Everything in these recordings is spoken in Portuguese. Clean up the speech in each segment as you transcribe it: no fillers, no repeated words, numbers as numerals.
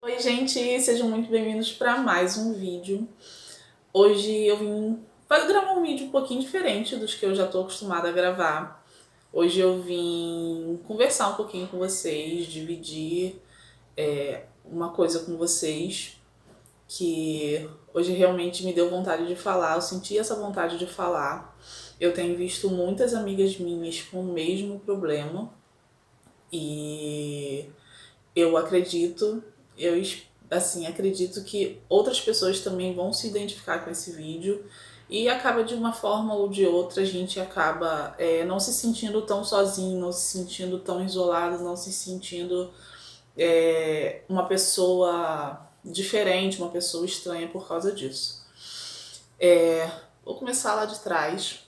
Oi gente, sejam muito bem-vindos para mais um vídeo. Hoje eu vim gravar um vídeo um pouquinho diferente dos que eu já estou acostumada a gravar. Hoje eu vim conversar um pouquinho com vocês, dividir uma coisa com vocês que hoje realmente me deu vontade de falar, eu senti essa vontade de falar. Eu tenho visto muitas amigas minhas com o mesmo problema e eu acredito, acredito que outras pessoas também vão se identificar com esse vídeo e acaba de uma forma ou de outra a gente acaba não se sentindo tão sozinho, não se sentindo tão isolado, não se sentindo uma pessoa diferente, uma pessoa estranha por causa disso. Vou começar lá de trás.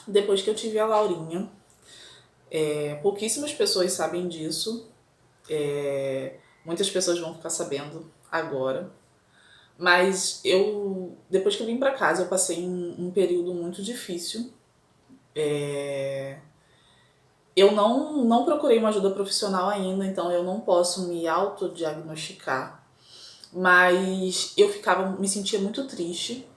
Depois que eu tive a Laurinha, pouquíssimas pessoas sabem disso. Muitas pessoas vão ficar sabendo agora. Mas depois que eu vim pra casa, eu passei um período muito difícil. Eu não procurei uma ajuda profissional ainda, então eu não posso me autodiagnosticar. Mas me sentia muito triste.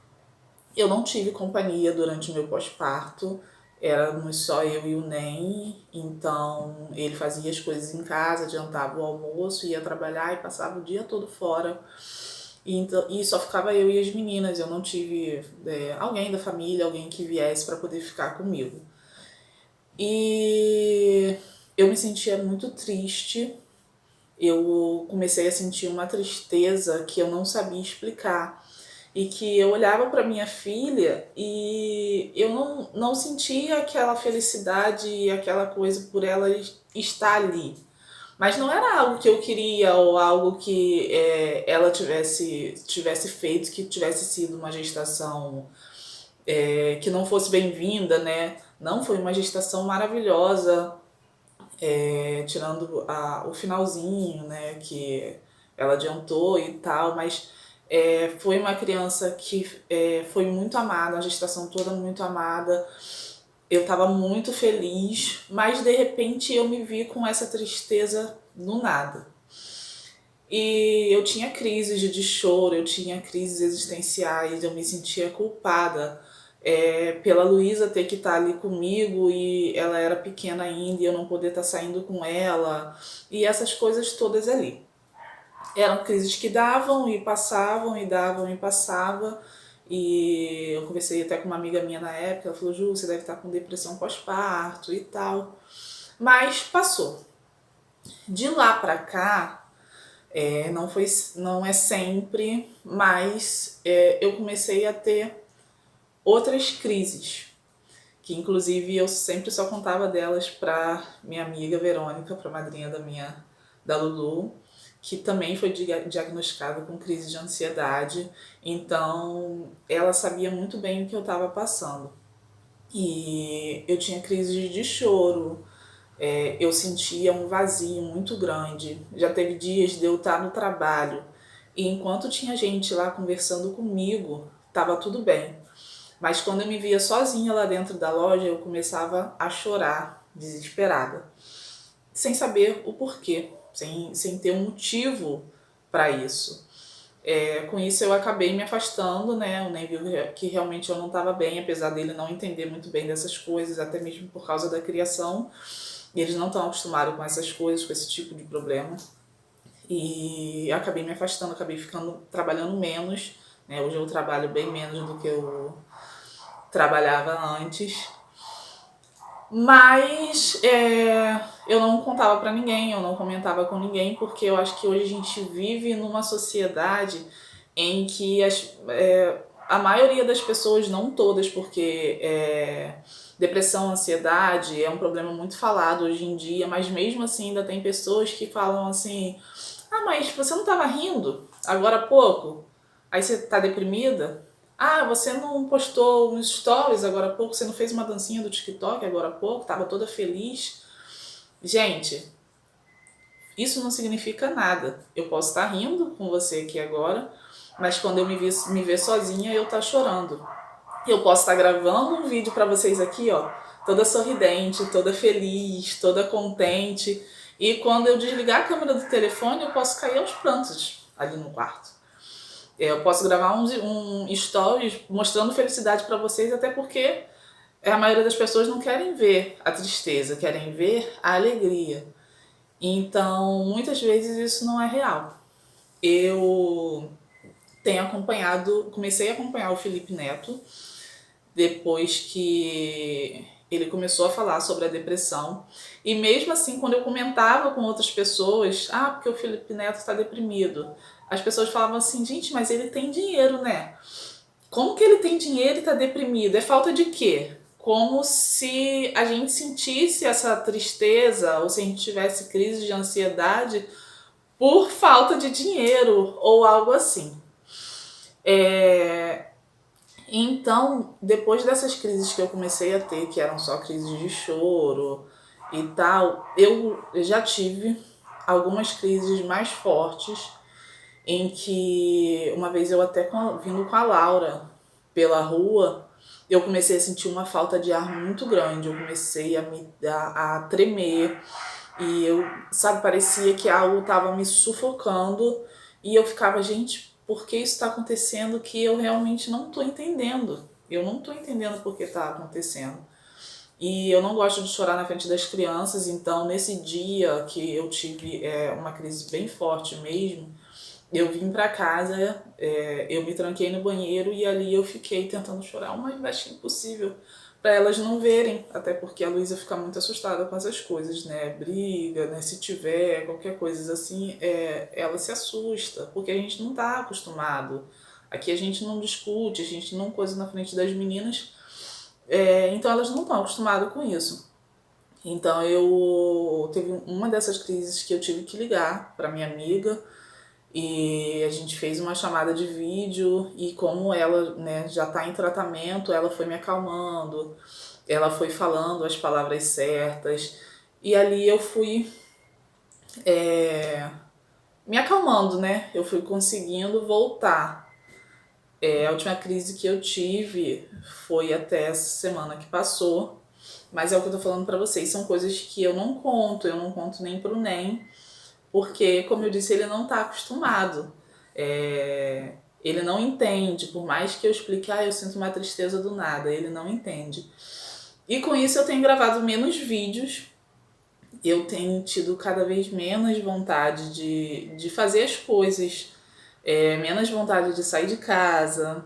Eu não tive companhia durante o meu pós-parto. Éramos só eu e o NEM, então ele fazia as coisas em casa, adiantava o almoço, ia trabalhar e passava o dia todo fora. E só ficava eu e as meninas, eu não tive alguém da família, alguém que viesse para poder ficar comigo. E eu me sentia muito triste, eu comecei a sentir uma tristeza que eu não sabia explicar. E que eu olhava para minha filha e eu não sentia aquela felicidade e aquela coisa por ela estar ali. Mas não era algo que eu queria ou algo que ela tivesse feito, que tivesse sido uma gestação que não fosse bem-vinda, né? Não, foi uma gestação maravilhosa, tirando o finalzinho, né? Que ela adiantou e tal, mas foi uma criança que foi muito amada, a gestação toda muito amada. Eu estava muito feliz, mas de repente eu me vi com essa tristeza no nada. E eu tinha crises de choro, eu tinha crises existenciais, eu me sentia culpada pela Luísa ter que estar ali comigo e ela era pequena ainda e eu não poder estar saindo com ela. E essas coisas todas ali. Eram crises que davam e passavam e davam e passava. E eu conversei até com uma amiga minha na época, ela falou: Ju, você deve estar com depressão pós-parto e tal. Mas passou. De lá pra cá, não é sempre, mas eu comecei a ter outras crises, que inclusive eu sempre só contava delas pra minha amiga Verônica, pra madrinha da Lulu, que também foi diagnosticada com crise de ansiedade, então ela sabia muito bem o que eu estava passando. E eu tinha crise de choro, eu sentia um vazio muito grande. Já teve dias de eu estar no trabalho e enquanto tinha gente lá conversando comigo, estava tudo bem. Mas quando eu me via sozinha lá dentro da loja, eu começava a chorar, desesperada, sem saber o porquê, sem ter um motivo para isso. Com isso eu acabei me afastando, né? Eu nem vi que realmente eu não estava bem, apesar dele não entender muito bem dessas coisas, até mesmo por causa da criação. E eles não estão acostumados com essas coisas, com esse tipo de problema. E acabei me afastando, acabei ficando trabalhando menos, né? Hoje eu trabalho bem menos do que eu trabalhava antes. Mas eu não contava pra ninguém, eu não comentava com ninguém, porque eu acho que hoje a gente vive numa sociedade em que a maioria das pessoas, não todas, porque depressão, ansiedade é um problema muito falado hoje em dia, mas mesmo assim ainda tem pessoas que falam assim: ah, mas você não estava rindo agora há pouco? Aí você tá deprimida? Ah, você não postou uns stories agora há pouco? Você não fez uma dancinha do TikTok agora há pouco? Tava toda feliz? Gente, isso não significa nada. Eu posso estar rindo com você aqui agora, mas quando eu me ver sozinha, eu tá chorando. Eu posso estar gravando um vídeo pra vocês aqui, ó, toda sorridente, toda feliz, toda contente. E quando eu desligar a câmera do telefone, eu posso cair aos prantos ali no quarto. Eu posso gravar um stories mostrando felicidade para vocês, até porque a maioria das pessoas não querem ver a tristeza, querem ver a alegria. Então, muitas vezes isso não é real. Eu tenho acompanhado, comecei a acompanhar o Felipe Neto depois que ele começou a falar sobre a depressão. E mesmo assim, quando eu comentava com outras pessoas, porque o Felipe Neto está deprimido, as pessoas falavam assim, gente, mas ele tem dinheiro, né? Como que ele tem dinheiro e está deprimido? É falta de quê? Como se a gente sentisse essa tristeza ou se a gente tivesse crise de ansiedade por falta de dinheiro ou algo assim. Então, depois dessas crises que eu comecei a ter, que eram só crises de choro e tal, eu já tive algumas crises mais fortes em que uma vez eu até vindo com a Laura pela rua, eu comecei a sentir uma falta de ar muito grande, eu comecei a tremer e eu, sabe, parecia que algo estava me sufocando e eu ficava, gente, por que isso está acontecendo que eu realmente não estou entendendo? Eu não estou entendendo por que está acontecendo. E eu não gosto de chorar na frente das crianças, então nesse dia que eu tive uma crise bem forte mesmo, eu vim pra casa, eu me tranquei no banheiro e ali eu fiquei tentando chorar o mais baixinho possível pra elas não verem, até porque a Luísa fica muito assustada com essas coisas, né? Briga, né? Se tiver qualquer coisa assim, ela se assusta, porque a gente não tá acostumado. Aqui a gente não discute, a gente não coisa na frente das meninas, então elas não estão acostumadas com isso. Então eu teve uma dessas crises que eu tive que ligar pra minha amiga e a gente fez uma chamada de vídeo e como ela, né, já está em tratamento, ela foi me acalmando, ela foi falando as palavras certas e ali eu fui me acalmando, né? Eu fui conseguindo voltar. A última crise que eu tive foi até essa semana que passou, mas é o que eu tô falando pra vocês, são coisas que eu não conto nem pro NEM, porque, como eu disse, ele não tá acostumado. Ele não entende, por mais que eu explique, eu sinto uma tristeza do nada, ele não entende. E com isso eu tenho gravado menos vídeos, eu tenho tido cada vez menos vontade de fazer as coisas, menos vontade de sair de casa,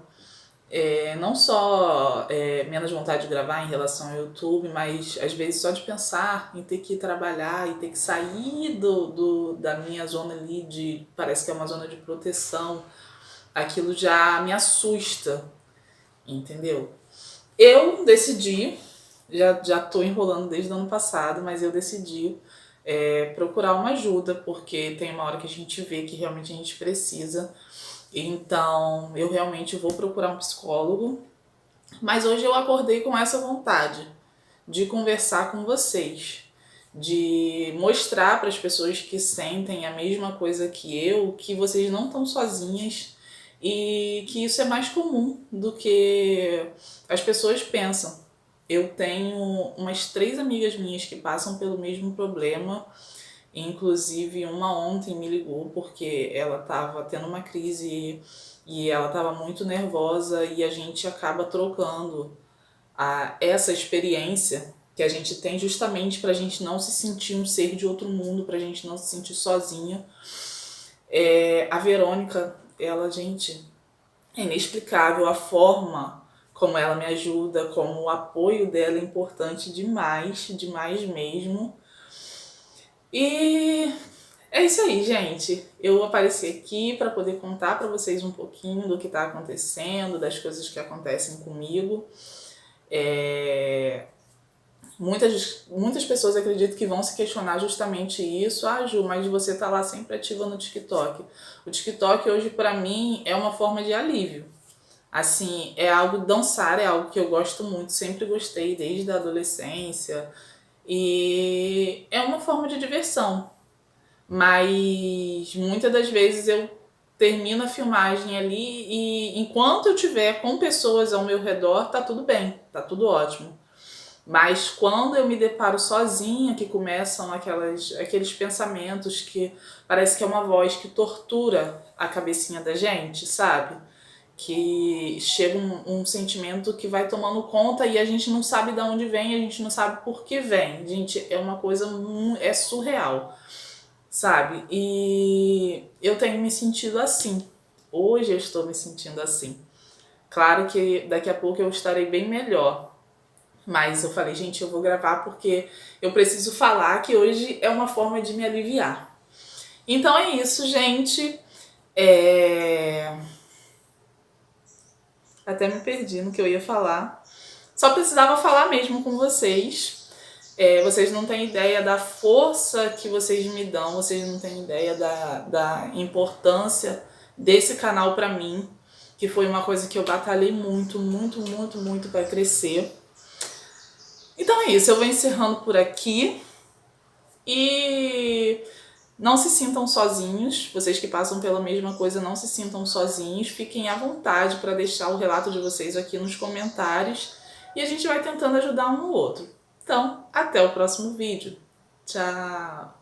não só menos vontade de gravar em relação ao YouTube, mas às vezes só de pensar em ter que ir trabalhar e ter que sair da minha zona ali parece que é uma zona de proteção, aquilo já me assusta, entendeu? Eu decidi, já tô enrolando desde o ano passado, mas eu decidi procurar uma ajuda, porque tem uma hora que a gente vê que realmente a gente precisa. Então, eu realmente vou procurar um psicólogo, mas hoje eu acordei com essa vontade de conversar com vocês, de mostrar para as pessoas que sentem a mesma coisa que eu, que vocês não estão sozinhas e que isso é mais comum do que as pessoas pensam. Eu tenho umas 3 amigas minhas que passam pelo mesmo problema. Inclusive, uma ontem me ligou porque ela estava tendo uma crise e ela estava muito nervosa e a gente acaba trocando essa experiência que a gente tem justamente para a gente não se sentir um ser de outro mundo, para a gente não se sentir sozinha. A Verônica, ela, gente, é inexplicável a forma como ela me ajuda, como o apoio dela é importante demais, demais mesmo. E é isso aí, gente. Eu apareci aqui para poder contar para vocês um pouquinho do que está acontecendo, das coisas que acontecem comigo. Muitas pessoas acreditam que vão se questionar justamente isso. Ju, mas você tá lá sempre ativa no TikTok. O TikTok hoje para mim é uma forma de alívio. Assim, é algo, dançar é algo que eu gosto muito, sempre gostei desde a adolescência. E é uma forma de diversão. Mas muitas das vezes eu termino a filmagem ali e enquanto eu tiver com pessoas ao meu redor, tá tudo bem, tá tudo ótimo. Mas quando eu me deparo sozinha, que começam aqueles pensamentos que parece que é uma voz que tortura a cabecinha da gente, sabe? Que chega um sentimento que vai tomando conta e a gente não sabe de onde vem, a gente não sabe por que vem. Gente, é uma coisa, é surreal, sabe? E eu tenho me sentido assim. Hoje eu estou me sentindo assim. Claro que daqui a pouco eu estarei bem melhor. Mas eu falei, gente, eu vou gravar porque eu preciso falar que hoje é uma forma de me aliviar. Então é isso, gente. Até me perdi no que eu ia falar. Só precisava falar mesmo com vocês. Vocês não têm ideia da força que vocês me dão, vocês não têm ideia da importância desse canal pra mim, que foi uma coisa que eu batalhei muito, muito, muito, muito pra crescer. Então é isso, eu vou encerrando por aqui e não se sintam sozinhos, vocês que passam pela mesma coisa não se sintam sozinhos, fiquem à vontade para deixar o relato de vocês aqui nos comentários e a gente vai tentando ajudar um no outro. Então, até o próximo vídeo. Tchau!